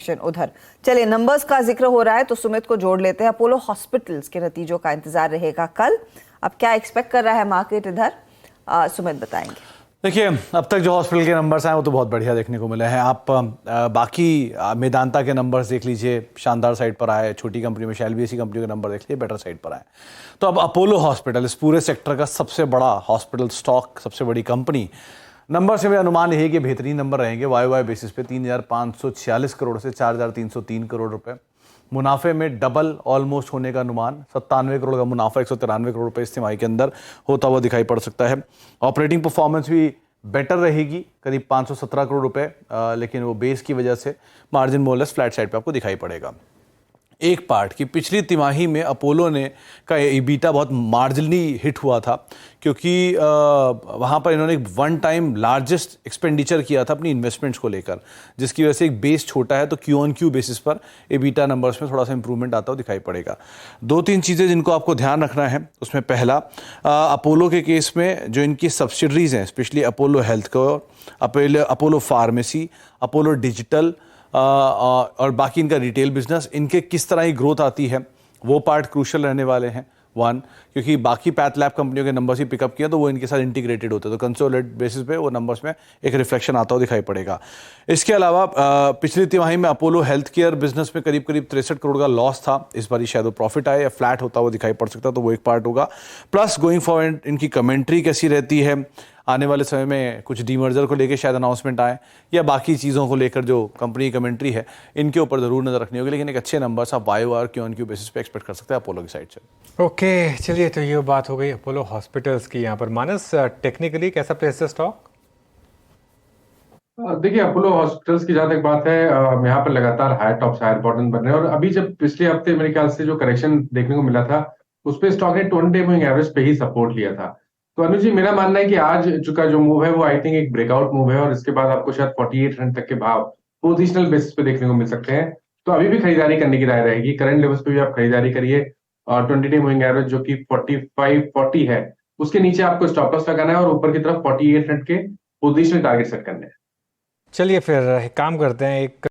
उधर। चलिए, नंबर्स का जिक्र हो रहा है तो सुमित को जोड़ लेते हैं। अपोलो हॉस्पिटल्स के नतीजों का इंतजार रहेगा कल। अब क्या एक्सपेक्ट कर रहा है मार्केट इधर, सुमित बताएंगे। देखिए, अब तक जो हॉस्पिटल के नंबर्स आए वो तो बहुत बढ़िया देखने को मिले हैं। आप बाकी मेदांता के नंबर्स देख लीजिए, शानदार साइड पर आए। छोटी कंपनी में एलबीएसई कंपनी के नंबर देख लीजिए, बेटर साइड पर आए। तो अब अपोलो हॉस्पिटल इस पूरे सेक्टर का सबसे बड़ा हॉस्पिटल स्टॉक, सबसे बड़ी कंपनी, नंबर से मेरा अनुमान यही कि बेहतरीन नंबर रहेंगे। वाई बेसिस पे 3,546 करोड़ से 4,303 करोड़ रुपए। मुनाफे में डबल ऑलमोस्ट होने का अनुमान, 97 करोड़ का मुनाफा 193 करोड़ रुपए इस तिमाही के अंदर होता हुआ दिखाई पड़ सकता है। ऑपरेटिंग परफॉर्मेंस भी बेटर रहेगी, करीब 517 करोड़ रुपए, लेकिन वो बेस की वजह से मार्जिन मोरलेस फ्लैट साइड पे आपको दिखाई पड़ेगा। एक पार्ट की पिछली तिमाही में अपोलो ने का ईबीटा बहुत मार्जिनली हिट हुआ था, क्योंकि वहाँ पर इन्होंने एक वन टाइम लार्जेस्ट एक्सपेंडिचर किया था अपनी इन्वेस्टमेंट्स को लेकर, जिसकी वजह से एक बेस छोटा है, तो क्यू ऑन क्यू बेसिस पर ईबीटा नंबर्स में थोड़ा सा इंप्रूवमेंट आता हुआ दिखाई पड़ेगा। दो तीन चीज़ें जिनको आपको ध्यान रखना है, उसमें पहला, अपोलो के केस में जो इनकी सब्सिडरीज हैं, specially Apollo health care, Apollo pharmacy, Apollo digital और बाकी इनका रिटेल बिजनेस, इनके किस तरह की ग्रोथ आती है वो पार्ट क्रूशल रहने वाले हैं। वन, क्योंकि बाकी पैथ लैब कंपनियों के नंबर्स ही पिकअप किया तो वो इनके साथ इंटीग्रेटेड होते हैं, तो कंसोलिडेटेड बेसिस पे वो नंबर्स में एक रिफ्लेक्शन आता हुआ दिखाई पड़ेगा। इसके अलावा पिछली तिमाही में अपोलो हेल्थ केयर बिजनेस में करीब 63 करोड़ का लॉस था। इस बार शायद वो प्रॉफिट आए या फ्लैट होता हुआ दिखाई पड़ सकता है, तो वो एक पार्ट होगा। प्लस गोइंग फॉरवर्ड इनकी कमेंट्री कैसी रहती है, आने वाले समय में कुछ डीमर्जर को लेकर शायद अनाउंसमेंट आए या बाकी चीज़ों को लेकर जो कंपनी की कमेंट्री है, इनके ऊपर ज़रूर नज़र रखनी होगी। लेकिन एक अच्छे नंबर्स आप वाई और क्यू ऑन क्यू बेसिस पे एक्सपेक्ट कर सकते हैं अपोलो की साइड से। ओके, चलिए, तो ये बात हो गई अपोलो हॉस्पिटल्स की। यहाँ पर मानस, टेक्निकली कैसा प्लेस है स्टॉक? देखिए, अपोलो हॉस्पिटल्स की जहां तक बात है, यहाँ पर लगातार हायर टॉप्स हायर बॉटम बन रहे हैं। और अभी जब पिछले हफ्ते मेरे ख्याल से जो करेक्शन देखने को मिला था, उस पे स्टॉक ने 20 मूविंग एवरेज पे ही सपोर्ट लिया था। तो अनुज जी, मेरा मानना है कि आज का जो मूव है वो आई थिंक एक ब्रेकआउट मूव है, और इसके बाद आपको शायद 48 तक के भाव पोजिशनल बेसिस पे देखने को मिल सकते हैं। तो अभी भी खरीदारी करने की राय रहेगी। करंट लेवल्स पे भी आप खरीदारी करिए, और 20 मूविंग एवरेज जो कि 45-40 है, उसके नीचे आपको स्टॉप लॉस लगाना है, और ऊपर की तरफ 48 के पोजिशनल टारगेट सेट करने हैं। चलिए, फिर एक काम करते हैं, एक